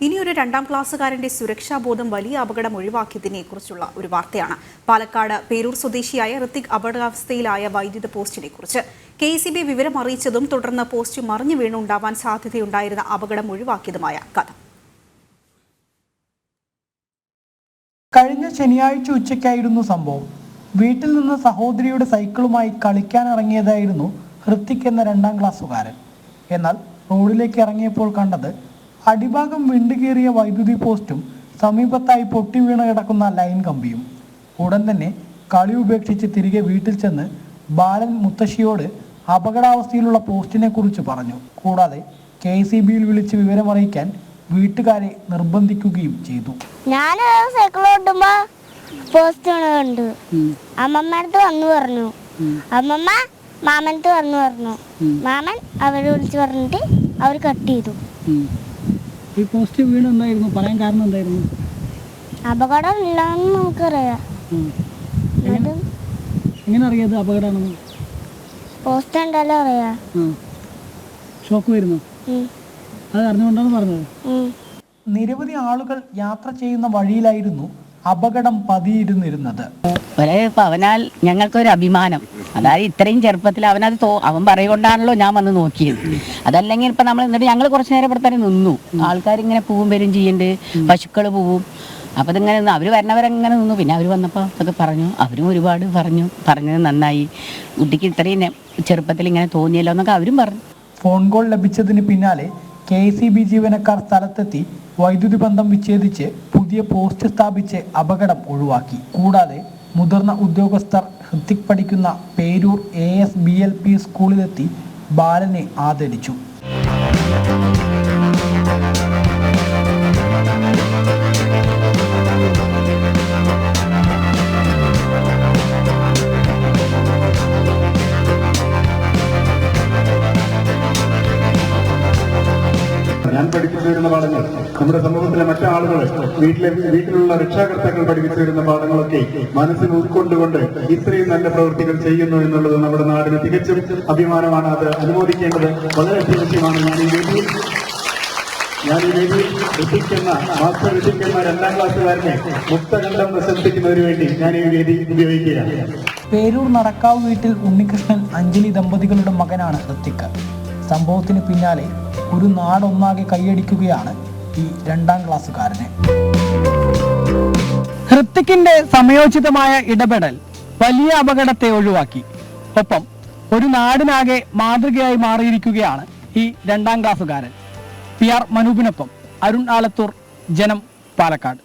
ഇനിയൊരു രണ്ടാം ക്ലാസ്സുകാരന്റെ സുരക്ഷാബോധം വലിയ അപകടം ഒഴിവാക്കിയതിനെ കുറിച്ചുള്ള ഒരു വാർത്തയാണ്. പാലക്കാട് പേരൂർ സ്വദേശിയായ ഋത്തിക് അപകടാവസ്ഥയിലായ വൈദ്യുത പോസ്റ്റിനെ കുറിച്ച് KECB വിവരം അറിയിച്ചതും തുടർന്ന് പോസ്റ്റ് മറിഞ്ഞു വീണുണ്ടാവാൻ സാധ്യതയുണ്ടായിരുന്ന അപകടം ഒഴിവാക്കിയതുമായ കഥ. കഴിഞ്ഞ ശനിയാഴ്ച ഉച്ചയ്ക്കായിരുന്നു സംഭവം. വീട്ടിൽ നിന്ന് സഹോദരിയുടെ സൈക്കിളുമായി കളിക്കാനിറങ്ങിയതായിരുന്നു ഋത്തിക് എന്ന രണ്ടാം ക്ലാസ്സുകാരൻ. എന്നാൽ റോഡിലേക്ക് ഇറങ്ങിയപ്പോൾ കണ്ടത് അടിഭാഗം വിണ്ടുകീറിയ വൈദ്യുതി പോസ്റ്റും സമീപത്തായി പൊട്ടി വീണ് കിടക്കുന്ന ലൈൻ കമ്പിയും. ഉടൻ തന്നെ കളി ഉപേക്ഷിച്ച് തിരികെ വീട്ടിൽ ചെന്ന് ബാലൻ മുത്തശ്ശിയോട് അപകടാവസ്ഥയിലുള്ള പോസ്റ്റിനെ കുറിച്ച് പറഞ്ഞു. കൂടാതെ KECBയിൽ വിളിച്ച് വിവരമറിയിക്കാൻ വീട്ടുകാരെ നിർബന്ധിക്കുകയും ചെയ്തു. ഞാൻ സൈക്കിൾ ഓട്ടുമ്പോ പോസ്റ്റ് കണ്ടു. അമ്മമ്മടുത്ത് വന്നു പറഞ്ഞു. അമ്മമ്മ മാമനടുത്ത് വന്നു പറഞ്ഞു. മാമൻ അവരെ വിളിച്ച് പറഞ്ഞിട്ട് അവർ കട്ട് ചെയ്തു. ഈ പോസ്റ്റ് വീണ് എന്തായിരുന്നു പറയാൻ കാരണം എന്തായിരുന്നു? അപകടം ഇല്ലാന്ന് നമുക്കറിയാം. എങ്ങനെ അറിയാത് അപകടമാണെന്ന്? പോസ്റ്റ് ഉണ്ടല്ലോ അറിയാം. ഷോക്ക് വരുന്നു, അത് അറിഞ്ഞുകൊണ്ടാണ് പറഞ്ഞത്. നിരവധി ആളുകൾ യാത്ര ചെയ്യുന്ന വഴിയിലായിരുന്നു അപകടം പതിയിരുന്നിരുന്നത്. അവനാൽ ഞങ്ങൾക്കൊരു അഭിമാനം, അതായത് ഇത്രയും ചെറുപ്പത്തിൽ അവനത് അവൻ പറയുകൊണ്ടാണല്ലോ ഞാൻ വന്ന് നോക്കിയത്. അതല്ലെങ്കിൽ ഇപ്പം നമ്മൾ എന്നിട്ട് ഞങ്ങൾ കുറച്ച് നേരം ഇവിടെ തന്നെ നിന്നു. ആൾക്കാരിങ്ങനെ പൂവും വരും ചെയ്യുന്നുണ്ട്, പശുക്കൾ പോവും. അപ്പം ഇതിങ്ങനെ നിന്ന് അവർ വരണവരെങ്ങനെ നിന്നു. പിന്നെ അവർ വന്നപ്പോൾ അതൊക്കെ പറഞ്ഞു, അവരും ഒരുപാട് പറഞ്ഞത് നന്നായി, കുട്ടിക്ക് ഇത്രയും ചെറുപ്പത്തിൽ ഇങ്ങനെ തോന്നിയല്ലോ എന്നൊക്കെ അവരും പറഞ്ഞു. ഫോൺ കോൾ ലഭിച്ചതിന് പിന്നാലെ KECB ജീവനക്കാർ സ്ഥലത്തെത്തി വൈദ്യുതി ബന്ധം വിച്ഛേദിച്ച് പുതിയ പോസ്റ്റ് സ്ഥാപിച്ച് അപകടം ഒഴിവാക്കി. കൂടാതെ മുതിർന്ന ഉദ്യോഗസ്ഥർ ഋത്തിക് പഠിക്കുന്ന പേരൂർ ASBLP സ്കൂളിലെത്തി ബാലനെ ആദരിച്ചു. ഞാൻ പഠിപ്പിച്ചു വരുന്ന പാഠങ്ങൾ, നമ്മുടെ സമൂഹത്തിലെ മറ്റാളുകൾ, വീട്ടിലുള്ള രക്ഷാകർത്താക്കൾ പഠിപ്പിച്ചു വരുന്ന പാഠങ്ങളൊക്കെ മനസ്സിൽ ഉൾക്കൊണ്ടുകൊണ്ട് ഇത്രയും നല്ല പ്രവൃത്തികൾ ചെയ്യുന്നു എന്നുള്ളത് നമ്മുടെ നാടിന് തികച്ചും അഭിമാനമാണ്. അത് അനുമോദിക്കേണ്ടത് വളരെ അത്യാവശ്യമാണ്. ഞാൻ ഈ വേദിയിൽ ഋത്തിക്കുന്ന രണ്ടാം ക്ലാസ്സുകാരനെ മുക്തകണ്ഠം പ്രശംസിക്കുന്നതിന് വേണ്ടി ഞാൻ ഈ വേദി ഉപയോഗിക്കുകയാണ്. പേരൂർ നടക്കാവ് വീട്ടിൽ ഉണ്ണികൃഷ്ണൻ അഞ്ജലി ദമ്പതികളുടെ മകനാണ് ഋത്തിക്. സംഭവത്തിന് പിന്നാലെ ഒരു നാടൊന്നാകെ കൈയടിക്കുകയാണ് ഈ രണ്ടാം ക്ലാസ്സുകാരനെ. ഋത്തിക്കിന്റെ സമയോചിതമായ ഇടപെടൽ വലിയ അപകടത്തെ ഒഴിവാക്കി. ഒപ്പം ഒരു നാടിനാകെ മാതൃകയായി മാറിയിരിക്കുകയാണ് ഈ രണ്ടാം ക്ലാസ്സുകാരൻ. PR മനൂപിനൊപ്പം അരുൺ ആലത്തൂർ, ജനം, പാലക്കാട്.